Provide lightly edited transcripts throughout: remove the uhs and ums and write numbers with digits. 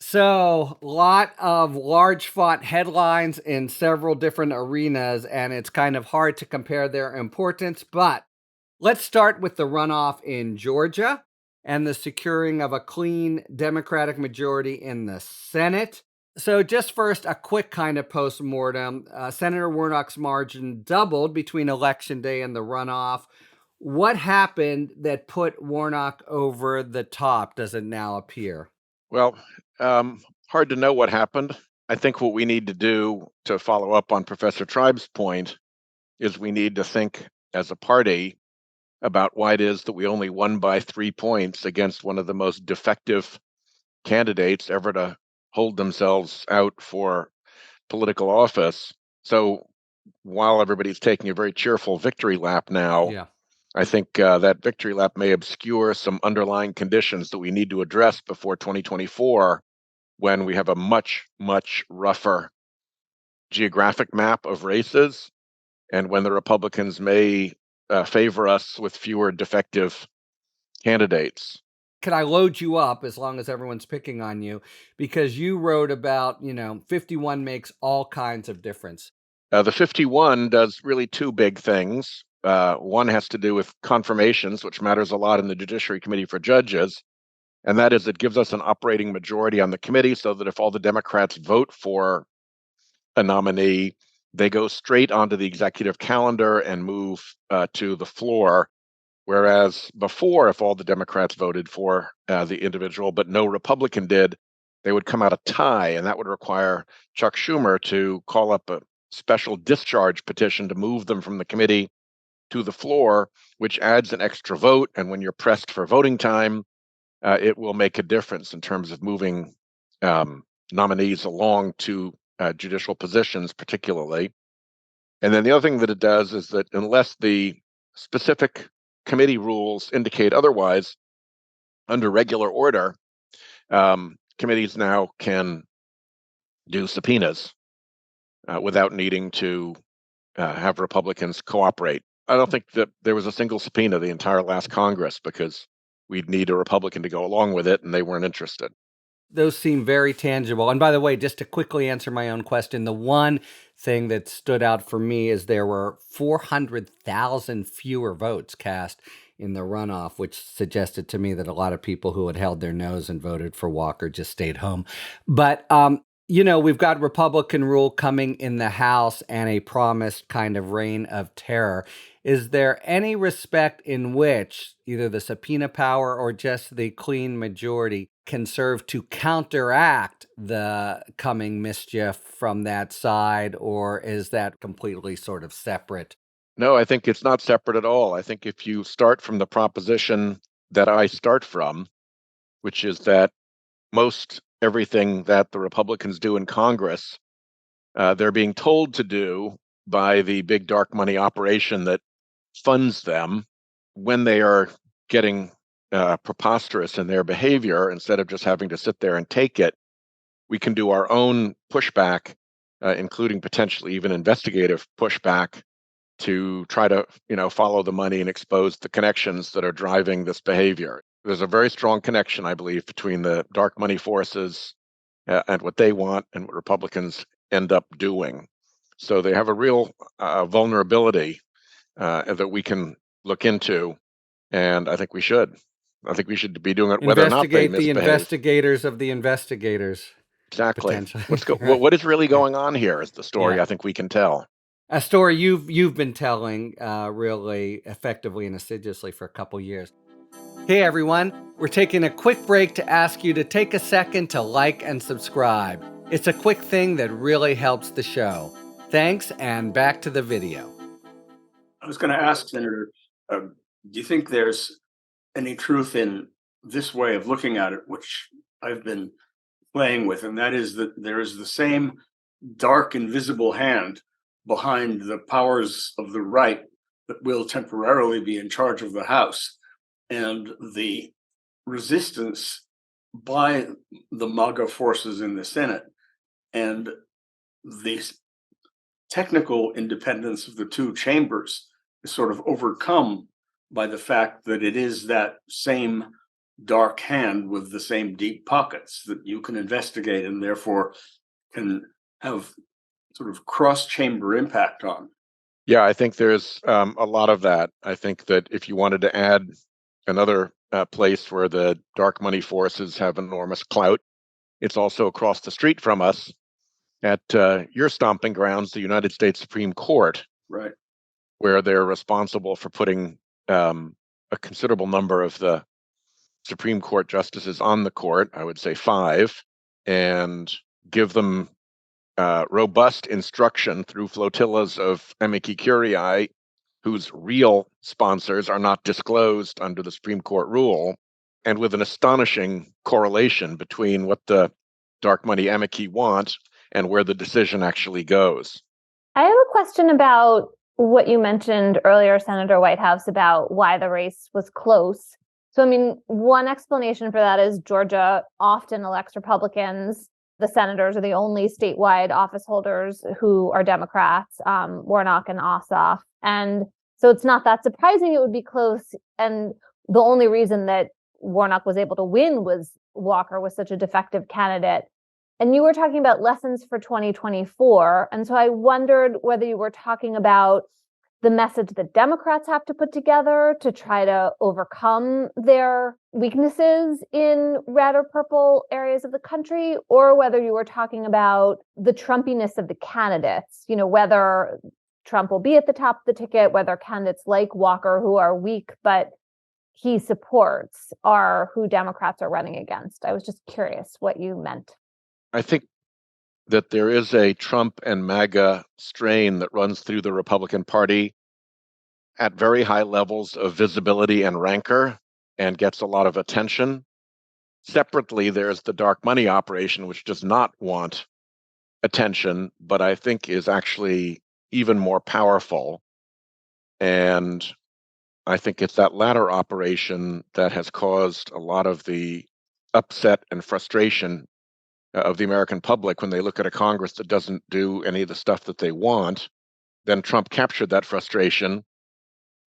So, lot of large font headlines in several different arenas, and it's kind of hard to compare their importance. But let's start with the runoff in Georgia and the securing of a clean Democratic majority in the Senate. So, just first, a quick kind of postmortem. Senator Warnock's margin doubled between Election Day and the runoff. What happened that put Warnock over the top, does it now appear? Well, hard to know what happened. I think what we need to do to follow up on Professor Tribe's point is we need to think as a party about why it is that we only won by 3 points against one of the most defective candidates ever to hold themselves out for political office. So while everybody's taking a very cheerful victory lap now, Yeah. I think that victory lap may obscure some underlying conditions that we need to address before 2024 when we have a much, much rougher geographic map of races and when the Republicans may favor us with fewer defective candidates. Could I load you up as long as everyone's picking on you? Because you wrote about, 51 makes all kinds of difference. The 51 does really two big things. One has to do with confirmations, which matters a lot in the Judiciary Committee for judges. And that is it gives us an operating majority on the committee so that if all the Democrats vote for a nominee, they go straight onto the executive calendar and move to the floor. Whereas before, if all the Democrats voted for the individual, but no Republican did, they would come out a tie, and that would require Chuck Schumer to call up a special discharge petition to move them from the committee to the floor, which adds an extra vote. And when you're pressed for voting time, it will make a difference in terms of moving nominees along to judicial positions, particularly. And then the other thing that it does is that unless the specific committee rules indicate otherwise, under regular order, committees now can do subpoenas without needing to have Republicans cooperate. I don't think that there was a single subpoena the entire last Congress because we'd need a Republican to go along with it, and they weren't interested. Those seem very tangible. And by the way, just to quickly answer my own question, the one thing that stood out for me is there were 400,000 fewer votes cast in the runoff, which suggested to me that a lot of people who had held their nose and voted for Walker just stayed home. But, we've got Republican rule coming in the House and a promised kind of reign of terror. Is there any respect in which either the subpoena power or just the clean majority can serve to counteract the coming mischief from that side, or is that completely sort of separate? No, I think it's not separate at all. I think if you start from the proposition that I start from, which is that most everything that the Republicans do in Congress, they're being told to do by the big dark money operation that funds them when they are getting preposterous in their behavior. Instead of just having to sit there and take it, we can do our own pushback, including potentially even investigative pushback to try to follow the money and expose the connections that are driving this behavior. There's a very strong connection, I believe, between the dark money forces and what they want and what Republicans end up doing. So they have a real vulnerability that we can look into, and I think we should. I think we should be doing it whether or not they Investigate the misbehave. investigators of the investigators, Exactly. potentially. Right. What is really going on here is the story Yeah. I think we can tell. A story you've been telling really effectively and assiduously for a couple years. Hey everyone, we're taking a quick break to ask you to take a second to like and subscribe. It's a quick thing that really helps the show. Thanks, and back to the video. I was going to ask, Senator, do you think there's any truth in this way of looking at it, which I've been playing with, and that is that there is the same dark, invisible hand behind the powers of the right that will temporarily be in charge of the House, and the resistance by the MAGA forces in the Senate, and the technical independence of the two chambers is sort of overcome by the fact that it is that same dark hand with the same deep pockets that you can investigate and therefore can have sort of cross-chamber impact on. Yeah, I think there's a lot of that. I think that if you wanted to add another place where the dark money forces have enormous clout, it's also across the street from us at your stomping grounds, the United States Supreme Court, Right. where they're responsible for putting a considerable number of the Supreme Court justices on the court, I would say 5, and give them robust instruction through flotillas of amici curiae whose real sponsors are not disclosed under the Supreme Court rule, and with an astonishing correlation between what the dark money amici want and where the decision actually goes. I have a question about what you mentioned earlier, Senator Whitehouse, about why the race was close. So, I mean, one explanation for that is Georgia often elects Republicans. The senators are the only statewide office holders who are Democrats, Warnock and Ossoff. And so it's not that surprising it would be close. And the only reason that Warnock was able to win was Walker was such a defective candidate. And you were talking about lessons for 2024. And so I wondered whether you were talking about the message that Democrats have to put together to try to overcome their weaknesses in red or purple areas of the country, or whether you were talking about the Trumpiness of the candidates, you know, whether Trump will be at the top of the ticket, whether candidates like Walker, who are weak but he supports, are who Democrats are running against. I was just curious what you meant. I think that there is a Trump and MAGA strain that runs through the Republican Party at very high levels of visibility and rancor and gets a lot of attention. Separately, there's the dark money operation, which does not want attention, but I think is actually even more powerful. And I think it's that latter operation that has caused a lot of the upset and frustration of the American public when they look at a Congress that doesn't do any of the stuff that they want. Then Trump captured that frustration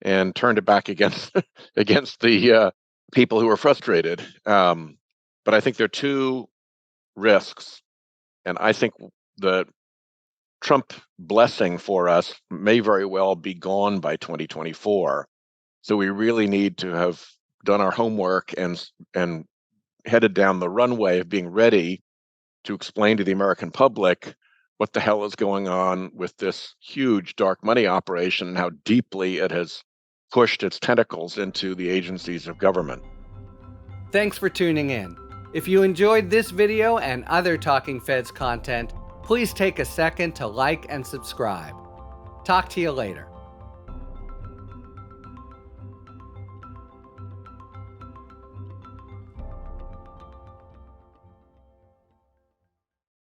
and turned it back against against the people who are frustrated. But I think there are two risks, and I think the Trump blessing for us may very well be gone by 2024. So we really need to have done our homework and headed down the runway of being ready to explain to the American public what the hell is going on with this huge dark money operation and how deeply it has pushed its tentacles into the agencies of government. Thanks for tuning in. If you enjoyed this video and other Talking Feds content, please take a second to like and subscribe. Talk to you later.